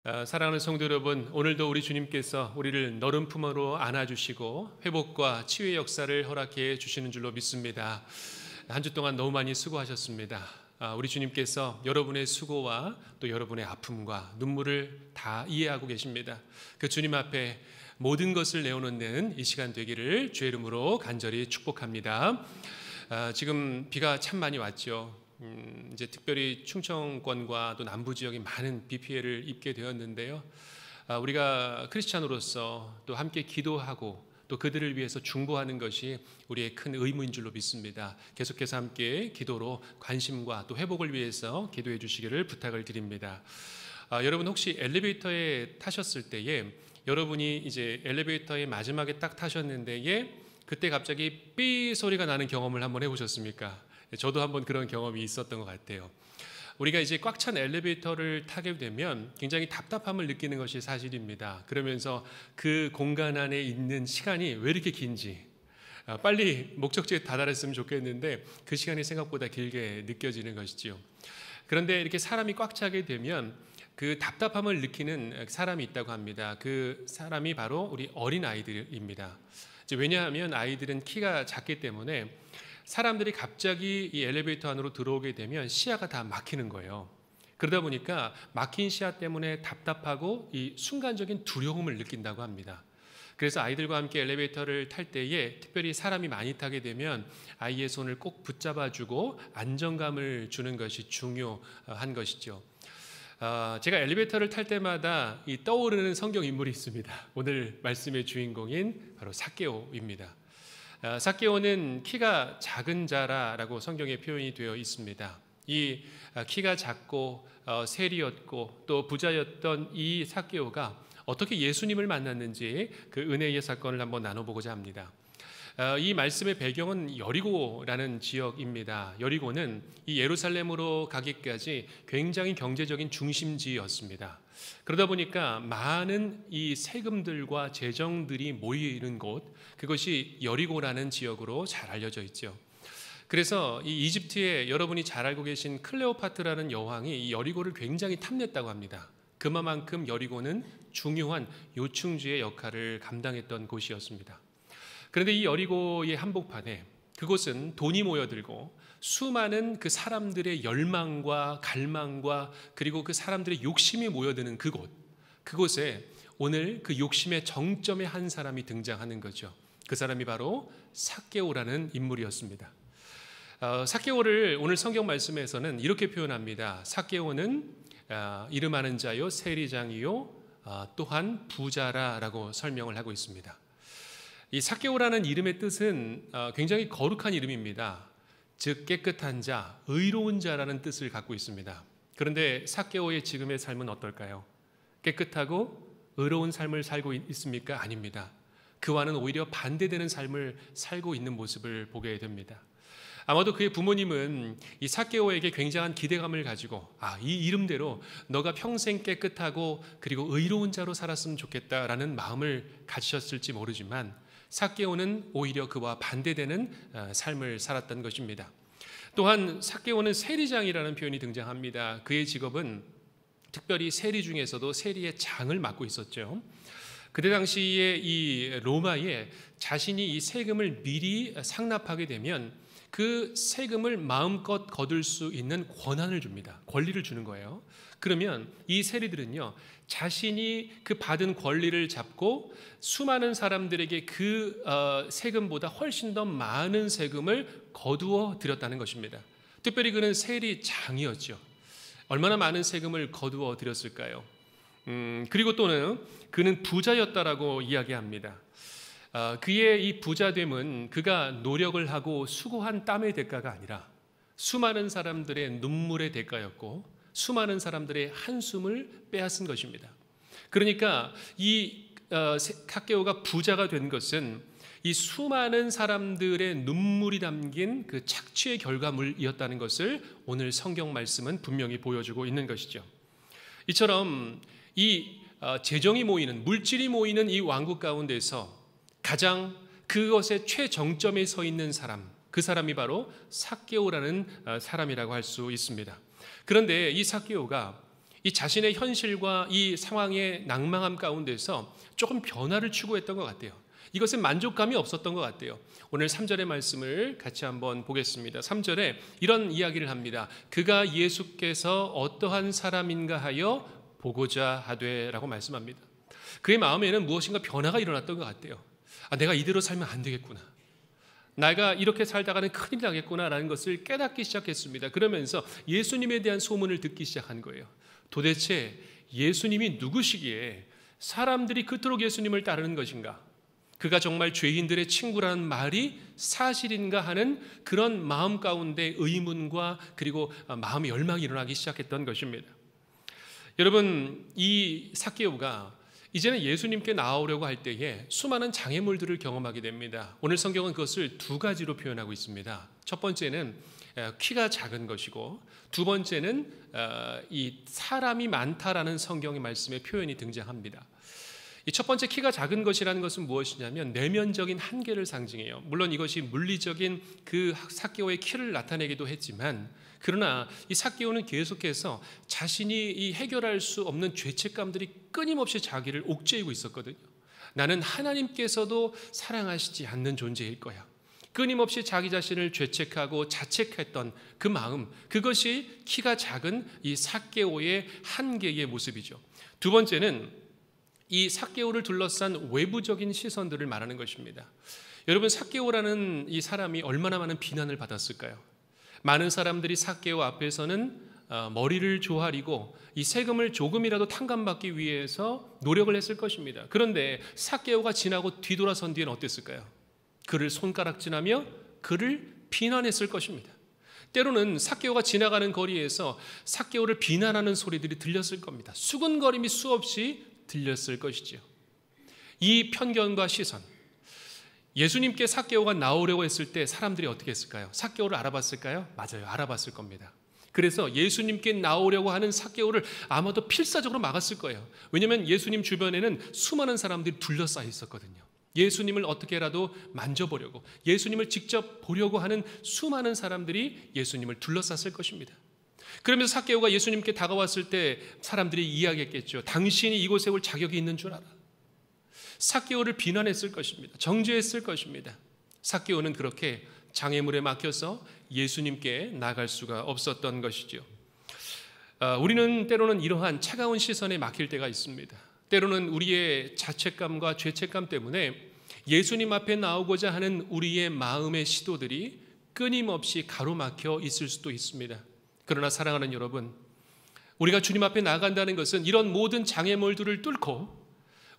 사랑하는 성도 여러분, 오늘도 우리 주님께서 우리를 너른 품으로 안아주시고 회복과 치유의 역사를 허락해 주시는 줄로 믿습니다. 한 주 동안 너무 많이 수고하셨습니다. 우리 주님께서 여러분의 수고와 또 여러분의 아픔과 눈물을 다 이해하고 계십니다. 그 주님 앞에 모든 것을 내어놓는 이 시간 되기를 주의 이름으로 간절히 축복합니다. 지금 비가 참 많이 왔죠. 이제 특별히 충청권과 또 남부 지역이 많은 비 피해를 입게 되었는데요. 우리가 크리스찬으로서 또 함께 기도하고 또 그들을 위해서 중보하는 것이 우리의 큰 의무인 줄로 믿습니다. 계속해서 함께 기도로 관심과 또 회복을 위해서 기도해 주시기를 부탁을 드립니다. 여러분 혹시 엘리베이터에 타셨을 때에 여러분이 이제 엘리베이터의 마지막에 딱 타셨는데에 그때 갑자기 삐 소리가 나는 경험을 한번 해보셨습니까? 저도 한번 그런 경험이 있었던 것 같아요. 우리가 이제 꽉 찬 엘리베이터를 타게 되면 굉장히 답답함을 느끼는 것이 사실입니다. 그러면서 그 공간 안에 있는 시간이 왜 이렇게 긴지, 빨리 목적지에 다다랐으면 좋겠는데 그 시간이 생각보다 길게 느껴지는 것이지요. 그런데 이렇게 사람이 꽉 차게 되면 그 답답함을 느끼는 사람이 있다고 합니다. 그 사람이 바로 우리 어린 아이들입니다. 왜냐하면 아이들은 키가 작기 때문에 사람들이 갑자기 이 엘리베이터 안으로 들어오게 되면 시야가 다 막히는 거예요. 그러다 보니까 막힌 시야 때문에 답답하고 이 순간적인 두려움을 느낀다고 합니다. 그래서 아이들과 함께 엘리베이터를 탈 때에 특별히 사람이 많이 타게 되면 아이의 손을 꼭 붙잡아주고 안정감을 주는 것이 중요한 것이죠. 제가 엘리베이터를 탈 때마다 이 떠오르는 성경 인물이 있습니다. 오늘 말씀의 주인공인 바로 삭개오입니다. 삭개오는 키가 작은 자라고 성경에 표현이 되어 있습니다. 이 키가 작고 세리였고 또 부자였던 이 삭개오가 어떻게 예수님을 만났는지 그 은혜의 사건을 한번 나눠보고자 합니다. 이 말씀의 배경은 여리고라는 지역입니다. 여리고는 이 예루살렘으로 가기까지 굉장히 경제적인 중심지였습니다. 그러다 보니까 많은 이 세금들과 재정들이 모이는 곳, 그것이 여리고라는 지역으로 잘 알려져 있죠. 그래서 이 이집트에 여러분이 잘 알고 계신 클레오파트라는 여왕이 이 여리고를 굉장히 탐냈다고 합니다. 그만큼 여리고는 중요한 요충지의 역할을 감당했던 곳이었습니다. 그런데 이 여리고의 한복판에 그곳은 돈이 모여들고 수많은 그 사람들의 열망과 갈망과 그리고 그 사람들의 욕심이 모여드는 그곳에 오늘 그 욕심의 정점에 한 사람이 등장하는 거죠. 그 사람이 바로 삭개오라는 인물이었습니다. 삭개오를 오늘 성경 말씀에서는 이렇게 표현합니다. 삭개오는 이름하는 자요 세리장이요 또한 부자라라고 설명을 하고 있습니다. 이 삭개오라는 이름의 뜻은 굉장히 거룩한 이름입니다. 즉 깨끗한 자, 의로운 자라는 뜻을 갖고 있습니다. 그런데 삭개오의 지금의 삶은 어떨까요? 깨끗하고 의로운 삶을 살고 있습니까? 아닙니다. 그와는 오히려 반대되는 삶을 살고 있는 모습을 보게 됩니다. 아마도 그의 부모님은 이 삭개오에게 굉장한 기대감을 가지고 이 이름대로 너가 평생 깨끗하고 그리고 의로운 자로 살았으면 좋겠다라는 마음을 가지셨을지 모르지만 삭개오는 오히려 그와 반대되는 삶을 살았던 것입니다. 또한 삭개오는 세리장이라는 표현이 등장합니다. 그의 직업은 특별히 세리 중에서도 세리의 장을 맡고 있었죠. 그때 당시에 이 로마에 자신이 이 세금을 미리 상납하게 되면 그 세금을 마음껏 거둘 수 있는 권한을 줍니다. 권리를 주는 거예요. 그러면 이 세리들은요, 자신이 그 받은 권리를 잡고 수많은 사람들에게 그 세금보다 훨씬 더 많은 세금을 거두어 드렸다는 것입니다. 특별히 그는 세리장이었죠. 얼마나 많은 세금을 거두어 드렸을까요? 그리고 또는 그는 부자였다라고 이야기합니다. 그의 이 부자됨은 그가 노력을 하고 수고한 땀의 대가가 아니라 수많은 사람들의 눈물의 대가였고 수많은 사람들의 한숨을 빼앗은 것입니다. 그러니까 이 삭개오가 부자가 된 것은 이 수많은 사람들의 눈물이 담긴 그 착취의 결과물이었다는 것을 오늘 성경 말씀은 분명히 보여주고 있는 것이죠. 이처럼 이 재정이 모이는, 물질이 모이는 이 왕국 가운데서 가장 그것의 최정점에 서 있는 사람, 그 사람이 바로 삭개오라는 사람이라고 할 수 있습니다. 그런데 이 삭개오가 이 자신의 현실과 이 상황의 낭망함 가운데서 조금 변화를 추구했던 것 같아요. 이것에 만족감이 없었던 것 같아요. 오늘 3절의 말씀을 같이 한번 보겠습니다. 3절에 이런 이야기를 합니다. 그가 예수께서 어떠한 사람인가 하여 보고자 하되 라고 말씀합니다. 그의 마음에는 무엇인가 변화가 일어났던 것 같아요. 내가 이대로 살면 안 되겠구나. 내가 이렇게 살다가는 큰일 나겠구나라는 것을 깨닫기 시작했습니다. 그러면서 예수님에 대한 소문을 듣기 시작한 거예요. 도대체 예수님이 누구시기에 사람들이 그토록 예수님을 따르는 것인가? 그가 정말 죄인들의 친구라는 말이 사실인가 하는 그런 마음 가운데 의문과 그리고 마음의 열망이 일어나기 시작했던 것입니다. 여러분, 이 삭개오가 이제는 예수님께 나오려고 할 때에 수많은 장애물들을 경험하게 됩니다. 오늘 성경은 그것을 두 가지로 표현하고 있습니다. 첫 번째는 키가 작은 것이고, 두 번째는 이 사람이 많다라는 성경의 말씀에 표현이 등장합니다. 이 첫 번째 키가 작은 것이라는 것은 무엇이냐면 내면적인 한계를 상징해요. 물론 이것이 물리적인 그 삭개오의 키를 나타내기도 했지만, 그러나 이 삭개오는 계속해서 자신이 이 해결할 수 없는 죄책감들이 끊임없이 자기를 옥죄이고 있었거든요. 나는 하나님께서도 사랑하시지 않는 존재일 거야. 끊임없이 자기 자신을 죄책하고 자책했던 그 마음, 그것이 키가 작은 이 삭개오의 한계의 모습이죠. 두 번째는 이 삭개오를 둘러싼 외부적인 시선들을 말하는 것입니다. 여러분, 삭개오라는 이 사람이 얼마나 많은 비난을 받았을까요? 많은 사람들이 삭개오 앞에서는 머리를 조아리고 이 세금을 조금이라도 탕감받기 위해서 노력을 했을 것입니다. 그런데 삭개오가 지나고 뒤돌아선 뒤에는 어땠을까요? 그를 손가락질하며 그를 비난했을 것입니다. 때로는 삭개오가 지나가는 거리에서 삭개오를 비난하는 소리들이 들렸을 겁니다. 수군거림이 수없이 들렸을 것이지요. 이 편견과 시선, 예수님께 삭개오가 나오려고 했을 때 사람들이 어떻게 했을까요? 삭개오를 알아봤을까요? 맞아요, 알아봤을 겁니다. 그래서 예수님께 나오려고 하는 삭개오를 아마도 필사적으로 막았을 거예요. 왜냐하면 예수님 주변에는 수많은 사람들이 둘러싸여 있었거든요. 예수님을 어떻게라도 만져보려고, 예수님을 직접 보려고 하는 수많은 사람들이 예수님을 둘러쌌을 것입니다. 그러면서 삭개오가 예수님께 다가왔을 때 사람들이 이야기했겠죠. 당신이 이곳에 올 자격이 있는 줄 알아. 삭개오를 비난했을 것입니다. 정죄했을 것입니다. 삭개오는 그렇게 장애물에 막혀서 예수님께 나갈 수가 없었던 것이죠. 우리는 때로는 이러한 차가운 시선에 막힐 때가 있습니다. 때로는 우리의 자책감과 죄책감 때문에 예수님 앞에 나오고자 하는 우리의 마음의 시도들이 끊임없이 가로막혀 있을 수도 있습니다. 그러나 사랑하는 여러분, 우리가 주님 앞에 나간다는 것은 이런 모든 장애물들을 뚫고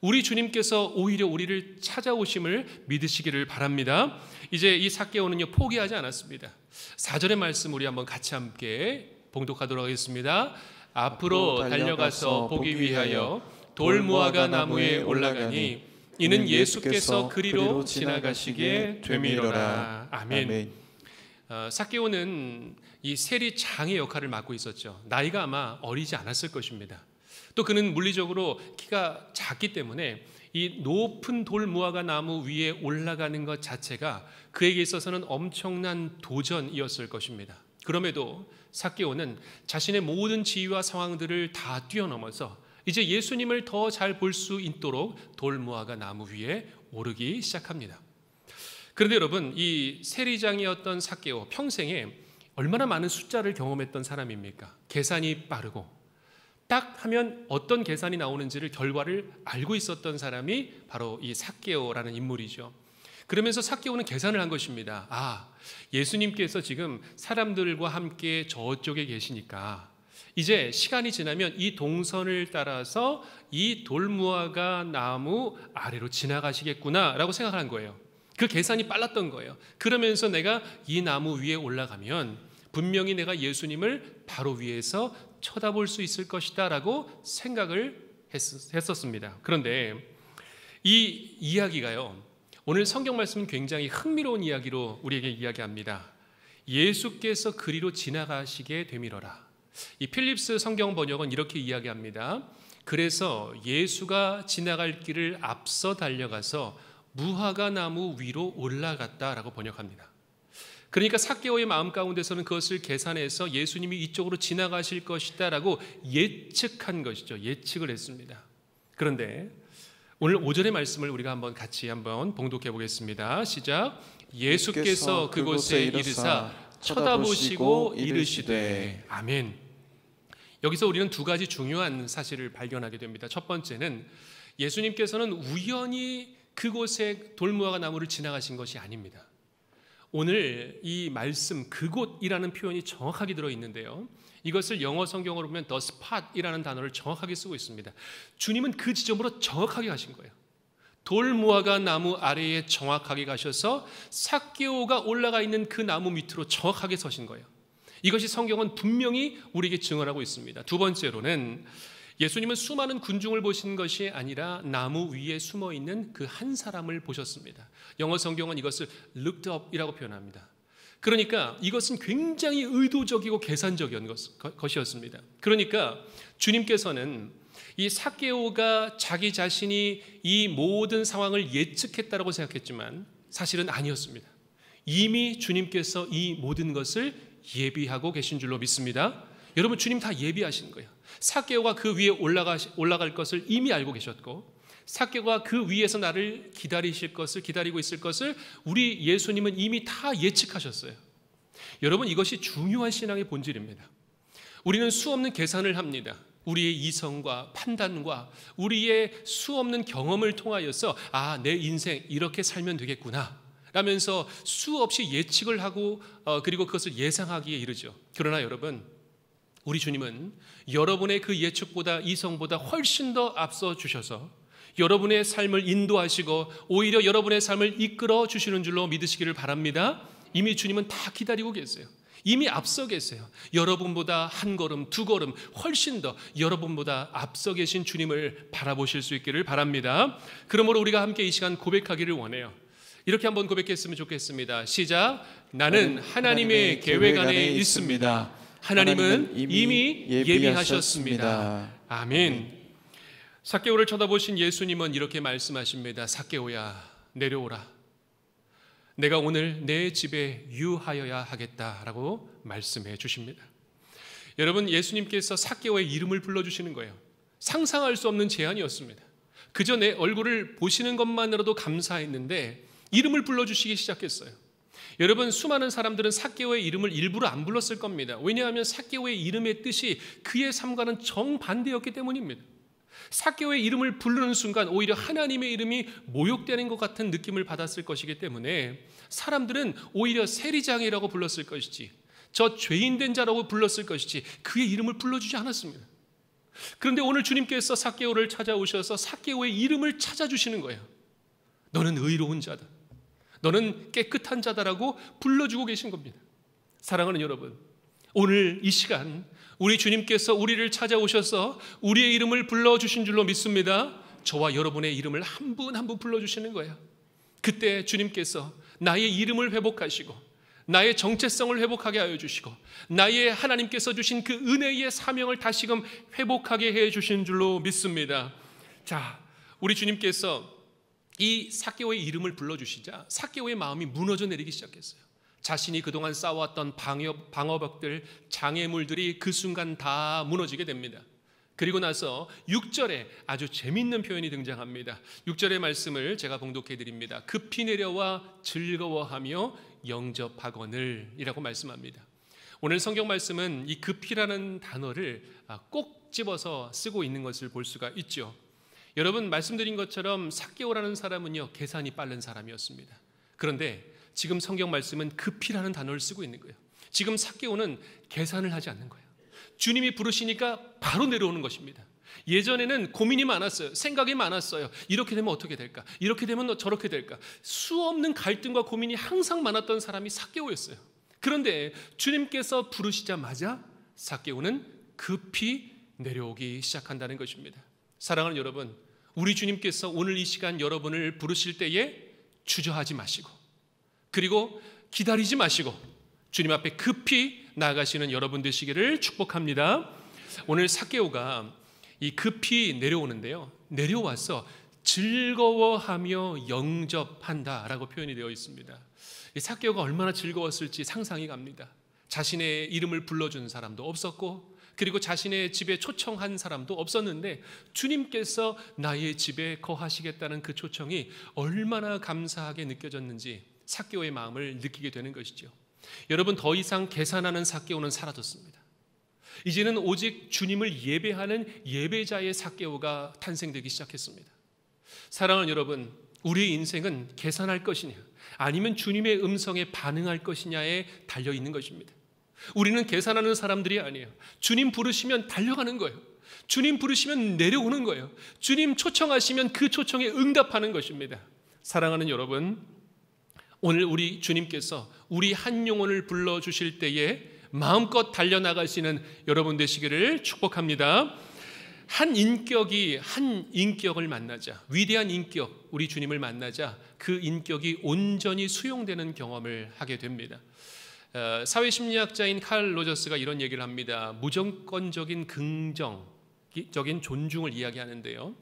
우리 주님께서 오히려 우리를 찾아오심을 믿으시기를 바랍니다. 이제 이 삭개오는요, 포기하지 않았습니다. 4절의 말씀 우리 한번 같이 함께 봉독하도록 하겠습니다. 앞으로 달려가서 보기 위하여 돌무화과 나무에 올라가니 이는 예수께서 그리로 지나가시기에 되미로라. 아멘. 삭개오는 이 세리 장의 역할을 맡고 있었죠. 나이가 아마 어리지 않았을 것입니다. 또 그는 물리적으로 키가 작기 때문에 이 높은 돌무화과 나무 위에 올라가는 것 자체가 그에게 있어서는 엄청난 도전이었을 것입니다. 그럼에도 삭개오는 자신의 모든 지위와 상황들을 다 뛰어넘어서 이제 예수님을 더 잘 볼 수 있도록 돌무화과 나무 위에 오르기 시작합니다. 그런데 여러분, 이 세리장이었던 삭개오, 평생에 얼마나 많은 숫자를 경험했던 사람입니까? 계산이 빠르고 딱 하면 어떤 계산이 나오는지를 결과를 알고 있었던 사람이 바로 이 삭개오라는 인물이죠. 그러면서 삭개오는 계산을 한 것입니다. 예수님께서 지금 사람들과 함께 저쪽에 계시니까 이제 시간이 지나면 이 동선을 따라서 이 돌무화과 나무 아래로 지나가시겠구나라고 생각한 거예요. 그 계산이 빨랐던 거예요. 그러면서 내가 이 나무 위에 올라가면 분명히 내가 예수님을 바로 위에서 쳐다볼 수 있을 것이다 라고 생각을 했었습니다. 그런데 이 이야기가요, 오늘 성경 말씀은 굉장히 흥미로운 이야기로 우리에게 이야기합니다. 예수께서 그리로 지나가시게 되미러라. 이 필립스 성경 번역은 이렇게 이야기합니다. 그래서 예수가 지나갈 길을 앞서 달려가서 무화과 나무 위로 올라갔다라고 번역합니다. 그러니까 삭개오의 마음 가운데서는 그것을 계산해서 예수님이 이쪽으로 지나가실 것이다라고 예측한 것이죠. 예측을 했습니다. 그런데 오늘 5절의 말씀을 우리가 같이 봉독해 보겠습니다. 시작. 예수께서 그곳에 이르사 쳐다보시고 이르시되. 아멘. 여기서 우리는 두 가지 중요한 사실을 발견하게 됩니다. 첫 번째는 예수님께서는 우연히 그곳에 돌무화과 나무를 지나가신 것이 아닙니다. 오늘 이 말씀 그곳이라는 표현이 정확하게 들어있는데요, 이것을 영어 성경으로 보면 the spot이라는 단어를 정확하게 쓰고 있습니다. 주님은 그 지점으로 정확하게 가신 거예요. 돌무화과 나무 아래에 정확하게 가셔서 삭개오가 올라가 있는 그 나무 밑으로 정확하게 서신 거예요. 이것이 성경은 분명히 우리에게 증언하고 있습니다. 두 번째로는 예수님은 수많은 군중을 보신 것이 아니라 나무 위에 숨어 있는 그 한 사람을 보셨습니다. 영어 성경은 이것을 looked up이라고 표현합니다. 그러니까 이것은 굉장히 의도적이고 계산적인 것이었습니다. 그러니까 주님께서는 이 삭개오가 자기 자신이 이 모든 상황을 예측했다라고 생각했지만 사실은 아니었습니다. 이미 주님께서 이 모든 것을 예비하고 계신 줄로 믿습니다. 여러분, 주님 다 예비하신 거예요. 삭개오가 그 위에 올라갈 것을 이미 알고 계셨고, 삭개오가 그 위에서 나를 기다리고 있을 것을 우리 예수님은 이미 다 예측하셨어요. 여러분, 이것이 중요한 신앙의 본질입니다. 우리는 수없는 계산을 합니다. 우리의 이성과 판단과 우리의 수없는 경험을 통하여서 내 인생 이렇게 살면 되겠구나 라면서 수없이 예측을 하고 그리고 그것을 예상하기에 이르죠. 그러나 여러분, 우리 주님은 여러분의 그 예측보다 이성보다 훨씬 더 앞서 주셔서 여러분의 삶을 인도하시고 오히려 여러분의 삶을 이끌어 주시는 줄로 믿으시기를 바랍니다. 이미 주님은 다 기다리고 계세요. 이미 앞서 계세요. 여러분보다 한 걸음 두 걸음 훨씬 더 여러분보다 앞서 계신 주님을 바라보실 수 있기를 바랍니다. 그러므로 우리가 함께 이 시간 고백하기를 원해요. 이렇게 한번 고백했으면 좋겠습니다. 시작. 나는 하나님의 계획 안에 있습니다. 하나님은 이미 예비하셨습니다. 아멘. 삭개오를 쳐다보신 예수님은 이렇게 말씀하십니다. 삭개오야, 내려오라. 내가 오늘 내 집에 유하여야 하겠다라고 말씀해 주십니다. 여러분, 예수님께서 삭개오의 이름을 불러주시는 거예요. 상상할 수 없는 제안이었습니다. 그저 내 얼굴을 보시는 것만으로도 감사했는데 이름을 불러주시기 시작했어요. 여러분, 수많은 사람들은 삭개오의 이름을 일부러 안 불렀을 겁니다. 왜냐하면 삭개오의 이름의 뜻이 그의 삶과는 정반대였기 때문입니다. 삭개오의 이름을 부르는 순간 오히려 하나님의 이름이 모욕되는 것 같은 느낌을 받았을 것이기 때문에 사람들은 오히려 세리장이라고 불렀을 것이지, 저 죄인된 자라고 불렀을 것이지 그의 이름을 불러주지 않았습니다. 그런데 오늘 주님께서 삭개오를 찾아오셔서 삭개오의 이름을 찾아주시는 거예요. 너는 의로운 자다, 너는 깨끗한 자다라고 불러주고 계신 겁니다. 사랑하는 여러분, 오늘 이 시간 우리 주님께서 우리를 찾아오셔서 우리의 이름을 불러주신 줄로 믿습니다. 저와 여러분의 이름을 한 분 한 분 불러주시는 거예요. 그때 주님께서 나의 이름을 회복하시고 나의 정체성을 회복하게 하여 주시고 나의 하나님께서 주신 그 은혜의 사명을 다시금 회복하게 해 주신 줄로 믿습니다. 자, 우리 주님께서 이 삭개오의 이름을 불러주시자 삭개오의 마음이 무너져 내리기 시작했어요. 자신이 그동안 쌓아왔던 방어벽들, 장애물들이 그 순간 다 무너지게 됩니다. 그리고 나서 6절에 아주 재미있는 표현이 등장합니다. 6절의 말씀을 제가 봉독해 드립니다. 급히 내려와 즐거워하며 영접하거늘 이라고 말씀합니다. 오늘 성경 말씀은 이 급히라는 단어를 꼭 집어서 쓰고 있는 것을 볼 수가 있죠. 여러분, 말씀드린 것처럼 삭개오라는 사람은요, 계산이 빠른 사람이었습니다. 그런데 지금 성경 말씀은 급히라는 단어를 쓰고 있는 거예요. 지금 삭개오는 계산을 하지 않는 거예요. 주님이 부르시니까 바로 내려오는 것입니다. 예전에는 고민이 많았어요. 생각이 많았어요. 이렇게 되면 어떻게 될까? 이렇게 되면 저렇게 될까? 수없는 갈등과 고민이 항상 많았던 사람이 삭개오였어요. 그런데 주님께서 부르시자마자 삭개오는 급히 내려오기 시작한다는 것입니다. 사랑하는 여러분, 우리 주님께서 오늘 이 시간 여러분을 부르실 때에 주저하지 마시고, 그리고 기다리지 마시고 주님 앞에 급히 나아가시는 여러분 되시기를 축복합니다. 오늘 삭개오가 이 급히 내려오는데요, 내려와서 즐거워하며 영접한다라고 표현이 되어 있습니다. 이 삭개오가 얼마나 즐거웠을지 상상이 갑니다. 자신의 이름을 불러준 사람도 없었고, 그리고 자신의 집에 초청한 사람도 없었는데 주님께서 나의 집에 거하시겠다는 그 초청이 얼마나 감사하게 느껴졌는지 삭개오의 마음을 느끼게 되는 것이죠. 여러분, 더 이상 계산하는 삭개오는 사라졌습니다. 이제는 오직 주님을 예배하는 예배자의 삭개오가 탄생되기 시작했습니다. 사랑하는 여러분, 우리의 인생은 계산할 것이냐 아니면 주님의 음성에 반응할 것이냐에 달려 있는 것입니다. 우리는 계산하는 사람들이 아니에요. 주님 부르시면 달려가는 거예요. 주님 부르시면 내려오는 거예요. 주님 초청하시면 그 초청에 응답하는 것입니다. 사랑하는 여러분, 오늘 우리 주님께서 우리 한 영혼을 불러주실 때에 마음껏 달려나가시는 여러분 되시기를 축복합니다. 한 인격을 만나자, 위대한 인격, 우리 주님을 만나자 그 인격이 온전히 수용되는 경험을 하게 됩니다. 사회심리학자인 칼 로저스가 이런 얘기를 합니다. 무조건적인 긍정적인 존중을 이야기하는데요,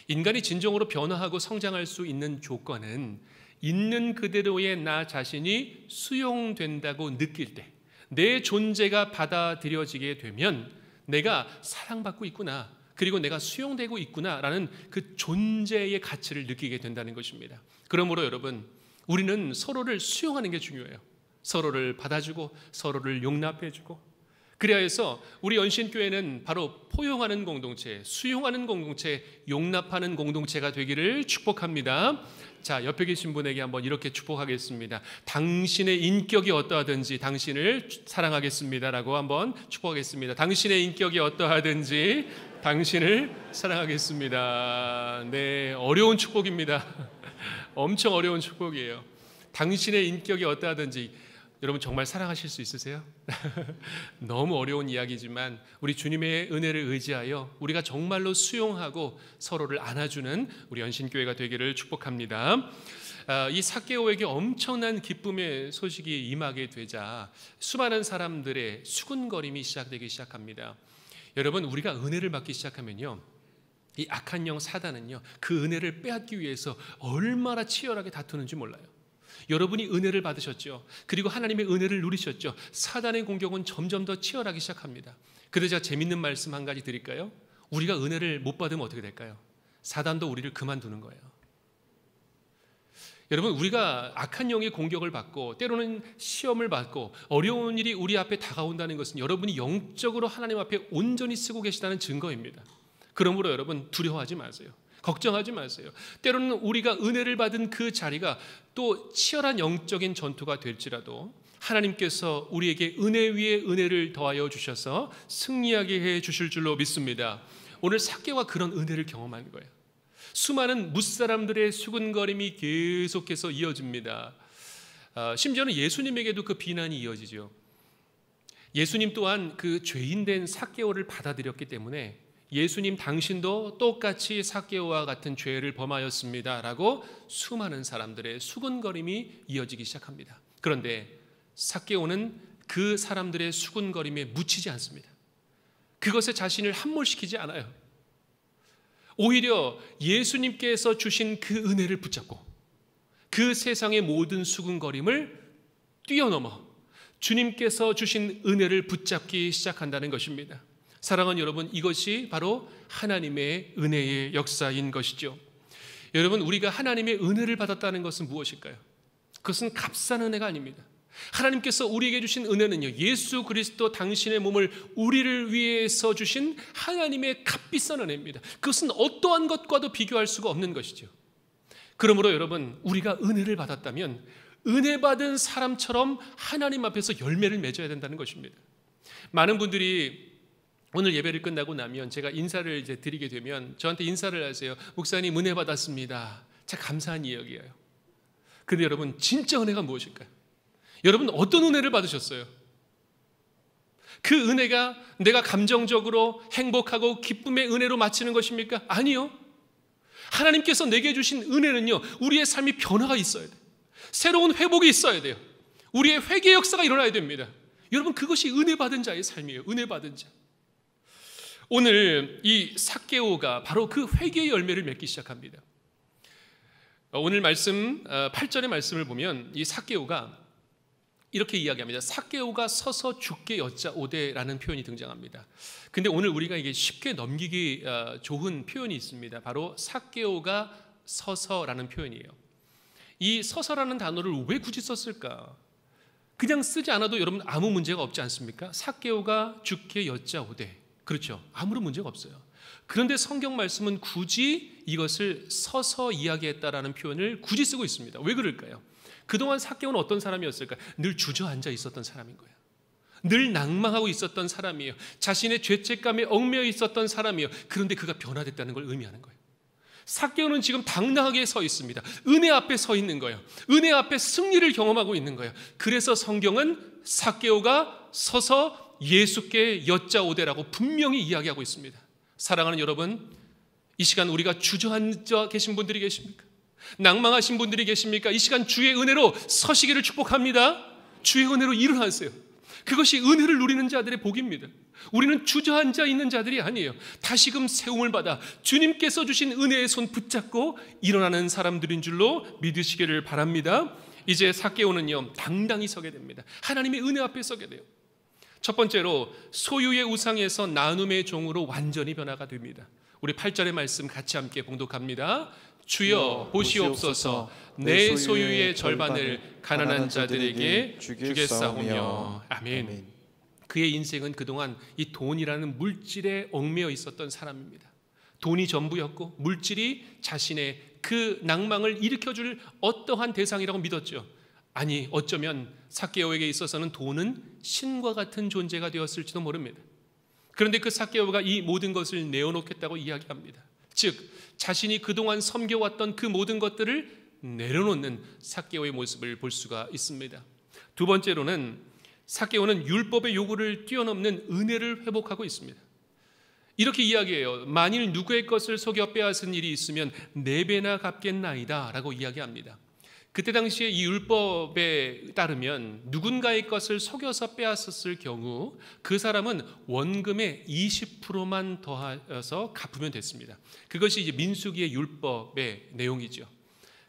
인간이 진정으로 변화하고 성장할 수 있는 조건은 있는 그대로의 나 자신이 수용된다고 느낄 때, 내 존재가 받아들여지게 되면 내가 사랑받고 있구나, 그리고 내가 수용되고 있구나라는 그 존재의 가치를 느끼게 된다는 것입니다. 그러므로 여러분, 우리는 서로를 수용하는 게 중요해요. 서로를 받아주고 서로를 용납해주고, 그래야 해서 우리 연신교회는 바로 포용하는 공동체, 수용하는 공동체, 용납하는 공동체가 되기를 축복합니다. 자, 옆에 계신 분에게 한번 이렇게 축복하겠습니다. 당신의 인격이 어떠하든지 당신을 사랑하겠습니다라고 한번 축복하겠습니다. 당신의 인격이 어떠하든지 당신을 사랑하겠습니다. 네, 어려운 축복입니다. 엄청 어려운 축복이에요. 당신의 인격이 어떠하든지, 여러분 정말 사랑하실 수 있으세요? 너무 어려운 이야기지만 우리 주님의 은혜를 의지하여 우리가 정말로 수용하고 서로를 안아주는 우리 연신교회가 되기를 축복합니다. 이 삭개오에게 엄청난 기쁨의 소식이 임하게 되자 수많은 사람들의 수군거림이 시작되기 시작합니다. 여러분, 우리가 은혜를 받기 시작하면요, 이 악한 영 사단은요, 그 은혜를 빼앗기 위해서 얼마나 치열하게 다투는지 몰라요. 여러분이 은혜를 받으셨죠. 그리고 하나님의 은혜를 누리셨죠. 사단의 공격은 점점 더 치열하기 시작합니다. 그래서 제가 재밌는 말씀 한 가지 드릴까요? 우리가 은혜를 못 받으면 어떻게 될까요? 사단도 우리를 그만두는 거예요. 여러분, 우리가 악한 영의 공격을 받고 때로는 시험을 받고 어려운 일이 우리 앞에 다가온다는 것은 여러분이 영적으로 하나님 앞에 온전히 쓰고 계시다는 증거입니다. 그러므로 여러분, 두려워하지 마세요. 걱정하지 마세요. 때로는 우리가 은혜를 받은 그 자리가 또 치열한 영적인 전투가 될지라도 하나님께서 우리에게 은혜 위에 은혜를 더하여 주셔서 승리하게 해 주실 줄로 믿습니다. 오늘 삭개오가 그런 은혜를 경험한 거예요. 수많은 무사람들의 수군거림이 계속해서 이어집니다. 심지어는 예수님에게도 그 비난이 이어지죠. 예수님 또한 그 죄인된 삭개오를 받아들였기 때문에 예수님 당신도 똑같이 삭개오와 같은 죄를 범하였습니다 라고 수많은 사람들의 수군거림이 이어지기 시작합니다. 그런데 삭개오는 그 사람들의 수군거림에 묻히지 않습니다. 그것에 자신을 함몰시키지 않아요. 오히려 예수님께서 주신 그 은혜를 붙잡고 그 세상의 모든 수군거림을 뛰어넘어 주님께서 주신 은혜를 붙잡기 시작한다는 것입니다. 사랑하는 여러분, 이것이 바로 하나님의 은혜의 역사인 것이죠. 여러분, 우리가 하나님의 은혜를 받았다는 것은 무엇일까요? 그것은 값싼 은혜가 아닙니다. 하나님께서 우리에게 주신 은혜는요, 예수 그리스도 당신의 몸을 우리를 위해서 주신 하나님의 값비싼 은혜입니다. 그것은 어떠한 것과도 비교할 수가 없는 것이죠. 그러므로 여러분, 우리가 은혜를 받았다면 은혜 받은 사람처럼 하나님 앞에서 열매를 맺어야 된다는 것입니다. 많은 분들이 오늘 예배를 끝나고 나면 제가 인사를 이제 드리게 되면 저한테 인사를 하세요. 목사님, 은혜 받았습니다. 참 감사한 이야기예요. 그런데 여러분, 진짜 은혜가 무엇일까요? 여러분, 어떤 은혜를 받으셨어요? 그 은혜가 내가 감정적으로 행복하고 기쁨의 은혜로 마치는 것입니까? 아니요. 하나님께서 내게 주신 은혜는요, 우리의 삶이 변화가 있어야 돼요. 새로운 회복이 있어야 돼요. 우리의 회개 역사가 일어나야 됩니다. 여러분, 그것이 은혜 받은 자의 삶이에요. 은혜 받은 자. 오늘 이 삭개오가 바로 그 회개의 열매를 맺기 시작합니다. 오늘 말씀 8절의 말씀을 보면 이 삭개오가 이렇게 이야기합니다. 삭개오가 서서 주께 여짜오되라는 표현이 등장합니다. 근데 오늘 우리가 이게 쉽게 넘기기 좋은 표현이 있습니다. 바로 삭개오가 서서라는 표현이에요. 이 서서라는 단어를 왜 굳이 썼을까? 그냥 쓰지 않아도 여러분 아무 문제가 없지 않습니까? 삭개오가 주께 여짜오되, 그렇죠? 아무런 문제가 없어요. 그런데 성경 말씀은 굳이 이것을 서서 이야기했다라는 표현을 굳이 쓰고 있습니다. 왜 그럴까요? 그동안 삭개오는 어떤 사람이었을까? 늘 주저앉아 있었던 사람인 거예요. 늘 낭망하고 있었던 사람이에요. 자신의 죄책감에 얽매여 있었던 사람이에요. 그런데 그가 변화됐다는 걸 의미하는 거예요. 삭개오는 지금 당당하게 서 있습니다. 은혜 앞에 서 있는 거예요. 은혜 앞에 승리를 경험하고 있는 거예요. 그래서 성경은 삭개오가 서서 예수께 여짜오되라고 분명히 이야기하고 있습니다. 사랑하는 여러분, 이 시간 우리가 주저앉아 계신 분들이 계십니까? 낭망하신 분들이 계십니까? 이 시간 주의 은혜로 서시기를 축복합니다. 주의 은혜로 일어나세요. 그것이 은혜를 누리는 자들의 복입니다. 우리는 주저앉아 있는 자들이 아니에요. 다시금 세움을 받아 주님께서 주신 은혜의 손 붙잡고 일어나는 사람들인 줄로 믿으시기를 바랍니다. 이제 삭개오는요, 당당히 서게 됩니다. 하나님의 은혜 앞에 서게 돼요. 첫 번째로 소유의 우상에서 나눔의 종으로 완전히 변화가 됩니다. 우리 8절의 말씀 같이 함께 봉독합니다. 주여 보시옵소서, 내 소유의 절반을 가난한 자들에게 주겠사오며. 아멘. 그의 인생은 그동안 이 돈이라는 물질에 얽매여 있었던 사람입니다. 돈이 전부였고 물질이 자신의 그 낭망을 일으켜줄 어떠한 대상이라고 믿었죠. 아니, 어쩌면 삭개오에게 있어서는 돈은 신과 같은 존재가 되었을지도 모릅니다. 그런데 그 삭개오가 이 모든 것을 내어놓겠다고 이야기합니다. 즉 자신이 그동안 섬겨왔던 그 모든 것들을 내려놓는 삭개오의 모습을 볼 수가 있습니다. 두 번째로는 삭개오는 율법의 요구를 뛰어넘는 은혜를 회복하고 있습니다. 이렇게 이야기해요. 만일 누구의 것을 속여 빼앗은 일이 있으면 4배나 갚겠나이다 라고 이야기합니다. 그때 당시에 이 율법에 따르면 누군가의 것을 속여서 빼앗았을 경우 그 사람은 원금의 20%만 더해서 갚으면 됐습니다. 그것이 이제 민수기의 율법의 내용이죠.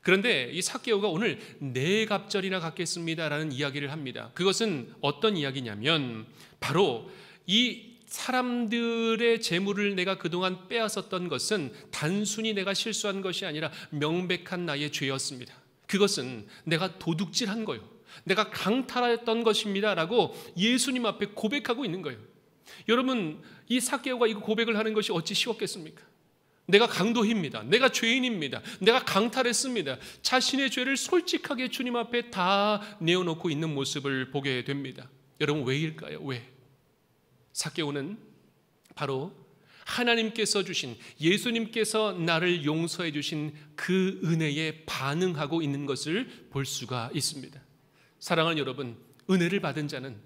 그런데 이 삭개오가 오늘 4갑절이나 갚겠습니다라는 이야기를 합니다. 그것은 어떤 이야기냐면 바로 이 사람들의 재물을 내가 그동안 빼앗았던 것은 단순히 내가 실수한 것이 아니라 명백한 나의 죄였습니다. 그것은 내가 도둑질한 거예요. 내가 강탈했던 것입니다 라고 예수님 앞에 고백하고 있는 거예요. 여러분, 이 삭개오가 이 고백을 하는 것이 어찌 쉬웠겠습니까? 내가 강도입니다. 내가 죄인입니다. 내가 강탈했습니다. 자신의 죄를 솔직하게 주님 앞에 다 내어놓고 있는 모습을 보게 됩니다. 여러분, 왜일까요? 왜? 삭개오는 바로 하나님께서 주신, 예수님께서 나를 용서해 주신 그 은혜에 반응하고 있는 것을 볼 수가 있습니다. 사랑하는 여러분, 은혜를 받은 자는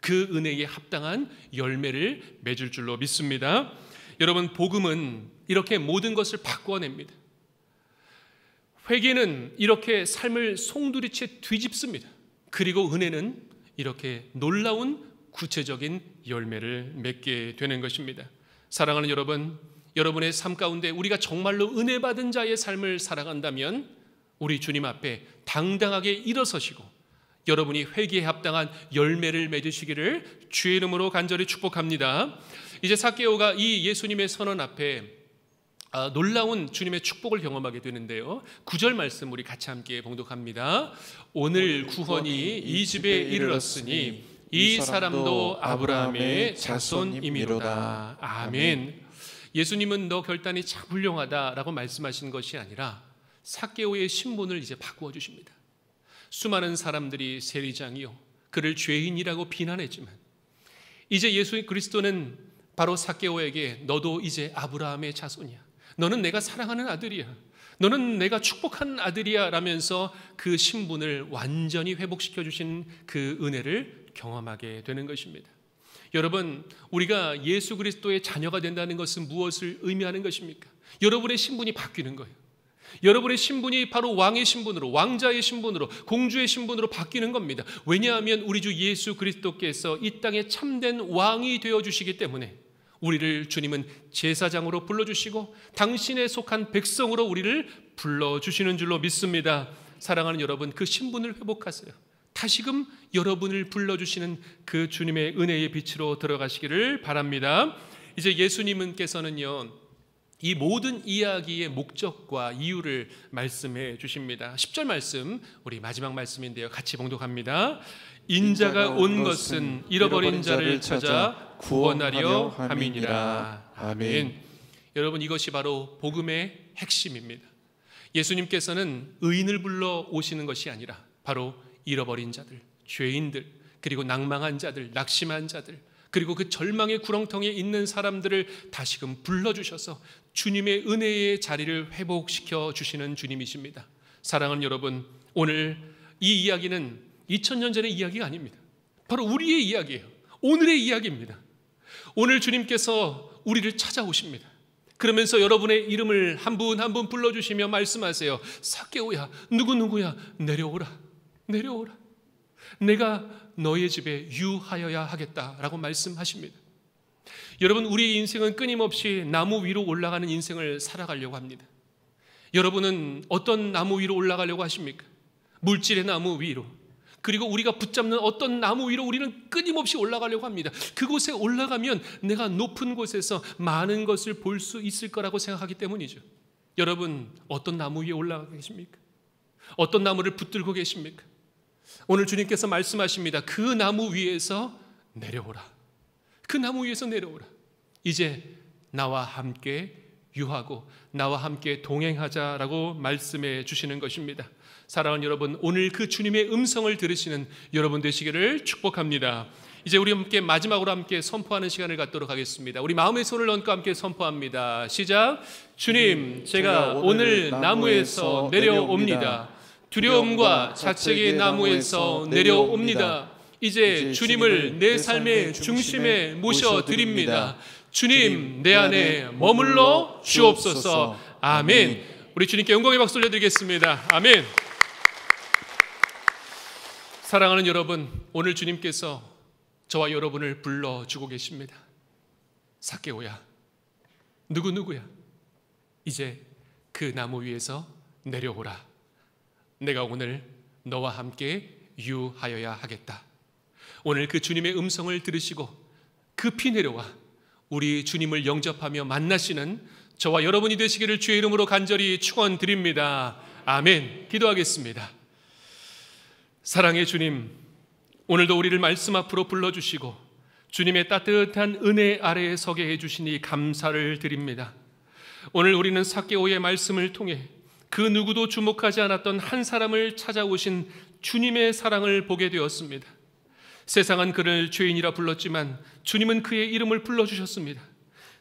그 은혜에 합당한 열매를 맺을 줄로 믿습니다. 여러분, 복음은 이렇게 모든 것을 바꿔냅니다. 회개는 이렇게 삶을 송두리째 뒤집습니다. 그리고 은혜는 이렇게 놀라운 구체적인 열매를 맺게 되는 것입니다. 사랑하는 여러분, 여러분의 삶 가운데 우리가 정말로 은혜 받은 자의 삶을 살아간다면 우리 주님 앞에 당당하게 일어서시고 여러분이 회개에 합당한 열매를 맺으시기를 주의 이름으로 간절히 축복합니다. 이제 삭개오가 이 예수님의 선언 앞에 놀라운 주님의 축복을 경험하게 되는데요. 9절 말씀 우리 같이 함께 봉독합니다. 오늘 구원이 이 집에 이르렀으니 이 사람도 아브라함의 자손이미로다. 아멘. 예수님은 너 결단이 참 훌륭하다라고 말씀하신 것이 아니라 삭개오의 신분을 이제 바꾸어 주십니다. 수많은 사람들이 세리장이요 그를 죄인이라고 비난했지만 이제 예수 그리스도는 바로 삭개오에게 너도 이제 아브라함의 자손이야. 너는 내가 사랑하는 아들이야. 너는 내가 축복한 아들이야 라면서 그 신분을 완전히 회복시켜 주신 그 은혜를 경험하게 되는 것입니다. 여러분, 우리가 예수 그리스도의 자녀가 된다는 것은 무엇을 의미하는 것입니까? 여러분의 신분이 바뀌는 거예요. 여러분의 신분이 바로 왕의 신분으로, 왕자의 신분으로, 공주의 신분으로 바뀌는 겁니다. 왜냐하면 우리 주 예수 그리스도께서 이 땅에 참된 왕이 되어주시기 때문에 우리를 주님은 제사장으로 불러주시고 당신에 속한 백성으로 우리를 불러주시는 줄로 믿습니다. 사랑하는 여러분, 그 신분을 회복하세요. 다시금 여러분을 불러주시는 그 주님의 은혜의 빛으로 들어가시기를 바랍니다. 이제 예수님께서는요, 이 모든 이야기의 목적과 이유를 말씀해 주십니다. 10절 말씀, 우리 마지막 말씀인데요, 같이 봉독합니다. 인자가 온 것은 잃어버린 자를 찾아 구원하려 함이니라. 아멘. 여러분, 이것이 바로 복음의 핵심입니다. 예수님께서는 의인을 불러 오시는 것이 아니라 바로 잃어버린 자들, 죄인들, 그리고 낭망한 자들, 낙심한 자들, 그리고 그 절망의 구렁텅이에 있는 사람들을 다시금 불러주셔서 주님의 은혜의 자리를 회복시켜 주시는 주님이십니다. 사랑하는 여러분, 오늘 이 이야기는 2000년 전의 이야기가 아닙니다. 바로 우리의 이야기예요. 오늘의 이야기입니다. 오늘 주님께서 우리를 찾아오십니다. 그러면서 여러분의 이름을 한 분 한 분 불러주시며 말씀하세요. 삭개오야, 누구누구야, 내려오라, 내려오라. 내가 너의 집에 유하여야 하겠다라고 말씀하십니다. 여러분, 우리의 인생은 끊임없이 나무 위로 올라가는 인생을 살아가려고 합니다. 여러분은 어떤 나무 위로 올라가려고 하십니까? 물질의 나무 위로, 그리고 우리가 붙잡는 어떤 나무 위로 우리는 끊임없이 올라가려고 합니다. 그곳에 올라가면 내가 높은 곳에서 많은 것을 볼 수 있을 거라고 생각하기 때문이죠. 여러분, 어떤 나무 위에 올라가 계십니까? 어떤 나무를 붙들고 계십니까? 오늘 주님께서 말씀하십니다. 그 나무 위에서 내려오라. 그 나무 위에서 내려오라. 이제 나와 함께 유하고 나와 함께 동행하자라고 말씀해 주시는 것입니다. 사랑하는 여러분, 오늘 그 주님의 음성을 들으시는 여러분 되시기를 축복합니다. 이제 우리 함께 마지막으로 함께 선포하는 시간을 갖도록 하겠습니다. 우리 마음의 손을 얹고 함께 선포합니다. 시작. 주님, 제가 오늘 나무에서 내려옵니다. 두려움과 자책의 나무에서 내려옵니다. 이제 주님을 내 삶의 중심에 모셔드립니다. 주님, 내 안에 머물러 주옵소서. 아멘. 우리 주님께 영광의 박수 올려드리겠습니다. 아멘. 사랑하는 여러분, 오늘 주님께서 저와 여러분을 불러주고 계십니다. 삭개오야, 누구누구야, 이제 그 나무 위에서 내려오라. 내가 오늘 너와 함께 유하여야 하겠다. 오늘 그 주님의 음성을 들으시고 급히 내려와 우리 주님을 영접하며 만나시는 저와 여러분이 되시기를 주의 이름으로 간절히 축원드립니다. 아멘. 기도하겠습니다. 사랑의 주님, 오늘도 우리를 말씀 앞으로 불러주시고 주님의 따뜻한 은혜 아래에 서게 해주시니 감사를 드립니다. 오늘 우리는 삭개오의 말씀을 통해 그 누구도 주목하지 않았던 한 사람을 찾아오신 주님의 사랑을 보게 되었습니다. 세상은 그를 죄인이라 불렀지만 주님은 그의 이름을 불러주셨습니다.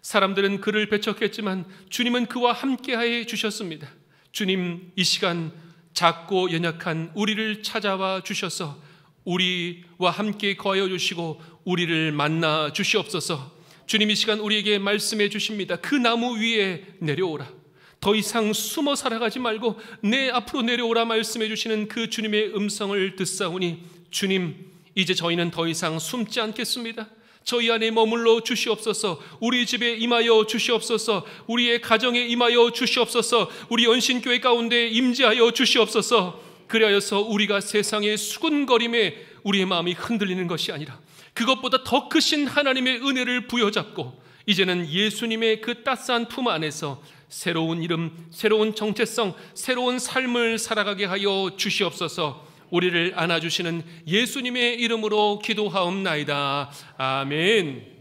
사람들은 그를 배척했지만 주님은 그와 함께하여 주셨습니다. 주님, 이 시간 작고 연약한 우리를 찾아와 주셔서 우리와 함께 거하여 주시고 우리를 만나 주시옵소서. 주님, 이 시간 우리에게 말씀해 주십니다. 그 나무 위에 내려오라. 더 이상 숨어 살아가지 말고 내 앞으로 내려오라 말씀해 주시는 그 주님의 음성을 듣사오니 주님, 이제 저희는 더 이상 숨지 않겠습니다. 저희 안에 머물러 주시옵소서. 우리 집에 임하여 주시옵소서. 우리의 가정에 임하여 주시옵소서. 우리 연신교회 가운데 임재하여 주시옵소서. 그리하여서 우리가 세상의 수군거림에 우리의 마음이 흔들리는 것이 아니라 그것보다 더 크신 하나님의 은혜를 부여잡고 이제는 예수님의 그 따스한 품 안에서 새로운 이름, 새로운 정체성, 새로운 삶을 살아가게 하여 주시옵소서. 우리를 안아주시는 예수님의 이름으로 기도하옵나이다. 아멘.